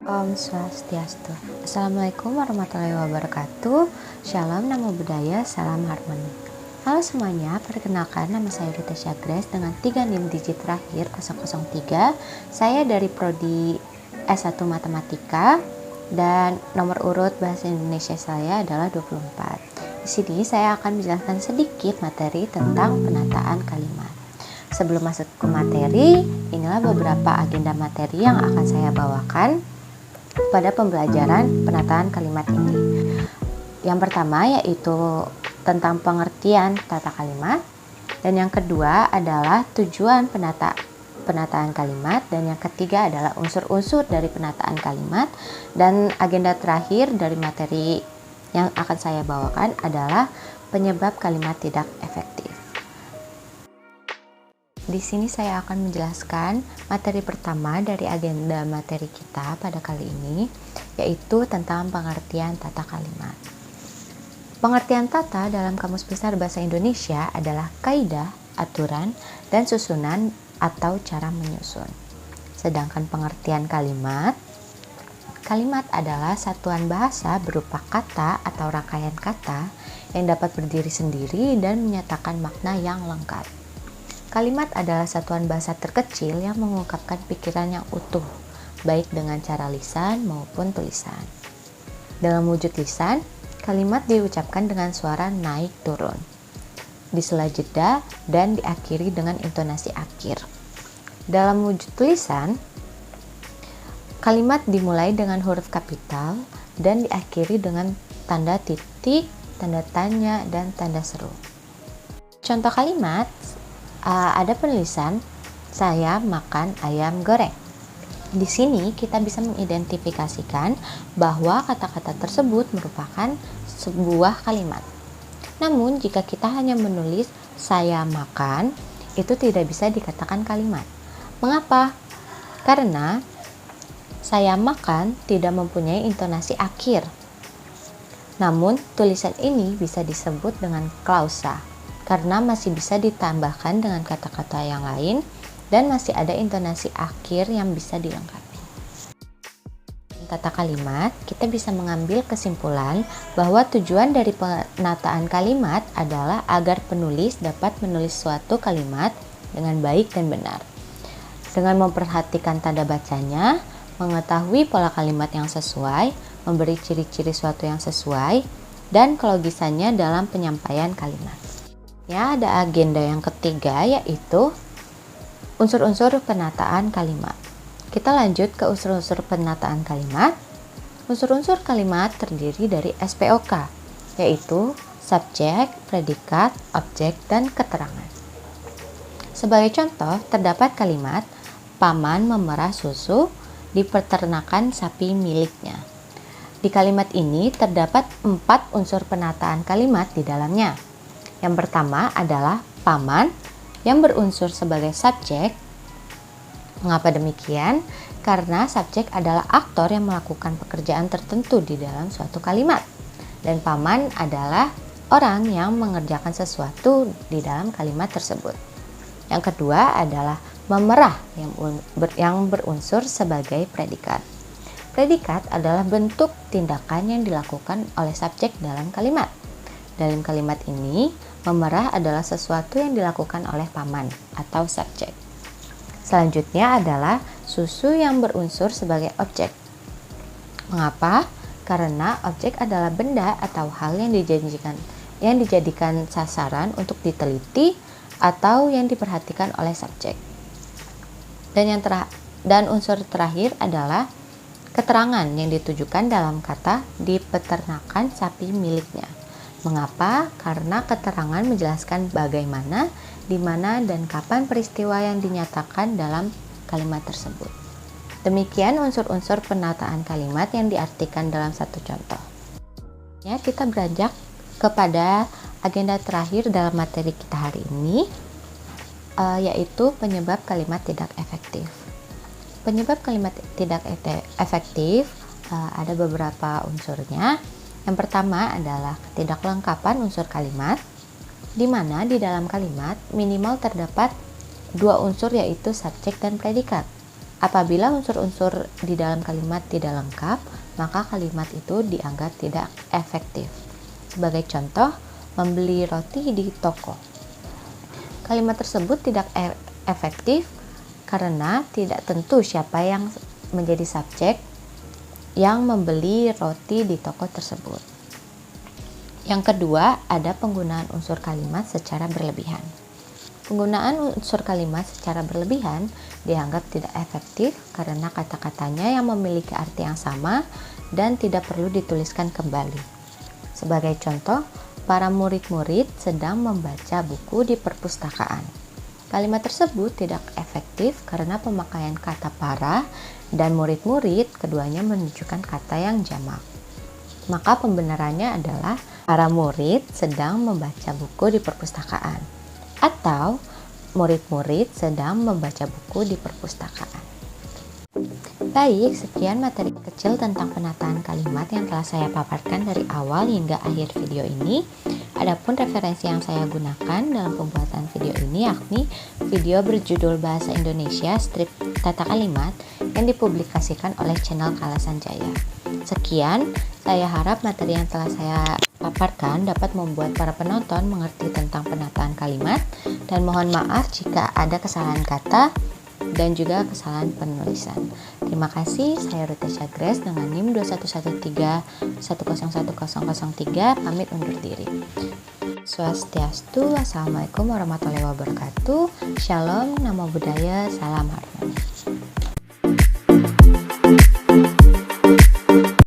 Om Swastiastu. Assalamualaikum warahmatullahi wabarakatuh. Shalom, namo buddhaya, salam harmoni. Halo semuanya, perkenalkan nama saya Rita Syagres dengan 3 NIM digit terakhir 003. Saya dari Prodi S1 Matematika dan nomor urut Bahasa Indonesia saya adalah 24. Di sini saya akan menjelaskan sedikit materi tentang penataan kalimat. Sebelum masuk ke materi, inilah beberapa agenda materi yang akan saya bawakan pada pembelajaran penataan kalimat ini. Yang pertama yaitu tentang pengertian tata kalimat, dan yang kedua adalah tujuan penataan kalimat, dan yang ketiga adalah unsur-unsur dari penataan kalimat, dan agenda terakhir dari materi yang akan saya bawakan adalah penyebab kalimat tidak efektif. Di sini saya akan menjelaskan materi pertama dari agenda materi kita pada kali ini, yaitu tentang pengertian tata kalimat. Pengertian tata dalam Kamus Besar Bahasa Indonesia adalah kaidah, aturan, dan susunan atau cara menyusun. Sedangkan pengertian kalimat adalah satuan bahasa berupa kata atau rangkaian kata yang dapat berdiri sendiri dan menyatakan makna yang lengkap. Kalimat adalah satuan bahasa terkecil yang mengungkapkan pikiran yang utuh, baik dengan cara lisan maupun tulisan. Dalam wujud lisan, kalimat diucapkan dengan suara naik turun, di sela jeda, dan diakhiri dengan intonasi akhir. Dalam wujud tulisan, kalimat dimulai dengan huruf kapital dan diakhiri dengan tanda titik, tanda tanya, dan tanda seru. Contoh kalimat, ada penulisan saya makan ayam goreng. Di sini kita bisa mengidentifikasikan bahwa kata-kata tersebut merupakan sebuah kalimat. Namun jika kita hanya menulis saya makan, itu tidak bisa dikatakan kalimat. Mengapa? Karena saya makan tidak mempunyai intonasi akhir. Namun tulisan ini bisa disebut dengan klausa, karena masih bisa ditambahkan dengan kata-kata yang lain dan masih ada intonasi akhir yang bisa dilengkapi. Tata kalimat, kita bisa mengambil kesimpulan bahwa tujuan dari penataan kalimat adalah agar penulis dapat menulis suatu kalimat dengan baik dan benar. Dengan memperhatikan tanda bacanya, mengetahui pola kalimat yang sesuai, memberi ciri-ciri suatu yang sesuai, dan kelogisannya dalam penyampaian kalimat. Ya, ada agenda yang ketiga yaitu unsur-unsur penataan kalimat. Kita lanjut ke unsur-unsur penataan kalimat. Unsur-unsur kalimat terdiri dari SPOK, yaitu subjek, predikat, objek, dan keterangan. Sebagai contoh, terdapat kalimat paman memerah susu di peternakan sapi miliknya. Di kalimat ini terdapat 4 unsur penataan kalimat di dalamnya. Yang pertama adalah paman yang berunsur sebagai subjek. Mengapa demikian? Karena subjek adalah aktor yang melakukan pekerjaan tertentu di dalam suatu kalimat. Dan paman adalah orang yang mengerjakan sesuatu di dalam kalimat tersebut. Yang kedua adalah memerah yang berunsur sebagai predikat. Predikat adalah bentuk tindakan yang dilakukan oleh subjek dalam kalimat. Dalam kalimat ini, memerah adalah sesuatu yang dilakukan oleh paman atau subjek. Selanjutnya adalah susu yang berunsur sebagai objek. Mengapa? Karena objek adalah benda atau hal yang dijadikan sasaran untuk diteliti atau yang diperhatikan oleh subjek. Dan unsur terakhir adalah keterangan yang ditujukan dalam kata di peternakan sapi miliknya. Mengapa? Karena keterangan menjelaskan bagaimana, di mana, dan kapan peristiwa yang dinyatakan dalam kalimat tersebut. Demikian unsur-unsur penataan kalimat yang diartikan dalam satu contoh. Ya, kita beranjak kepada agenda terakhir dalam materi kita hari ini, yaitu penyebab kalimat tidak efektif. Penyebab kalimat tidak efektif ada beberapa unsurnya. Yang pertama adalah ketidaklengkapan unsur kalimat, di mana di dalam kalimat minimal terdapat 2 unsur yaitu subjek dan predikat. Apabila unsur-unsur di dalam kalimat tidak lengkap, maka kalimat itu dianggap tidak efektif. Sebagai contoh, membeli roti di toko. Kalimat tersebut tidak efektif karena tidak tentu siapa yang menjadi subjek yang membeli roti di toko tersebut. Yang kedua, ada penggunaan unsur kalimat secara berlebihan. Penggunaan unsur kalimat secara berlebihan dianggap tidak efektif karena kata-katanya yang memiliki arti yang sama dan tidak perlu dituliskan kembali. Sebagai contoh, para murid-murid sedang membaca buku di perpustakaan. Kalimat tersebut tidak efektif karena pemakaian kata para dan murid-murid keduanya menunjukkan kata yang jamak. Maka pembenarannya adalah para murid sedang membaca buku di perpustakaan atau murid-murid sedang membaca buku di perpustakaan. Baik, sekian materi kecil tentang penataan kalimat yang telah saya paparkan dari awal hingga akhir video ini. Adapun referensi yang saya gunakan dalam pembuatan video ini yakni video berjudul Bahasa Indonesia Strip Tata Kalimat yang dipublikasikan oleh channel Kalasan Jaya. Sekian, saya harap materi yang telah saya paparkan dapat membuat para penonton mengerti tentang penataan kalimat, dan mohon maaf jika ada kesalahan kata dan juga kesalahan penulisan. Terima kasih, saya Rutasha Grace dengan NIM 2113101003 pamit undur diri. Swastiastu, Wassalamualaikum warahmatullahi wabarakatuh. Shalom, Namo Buddhaya, Salam Harmoni.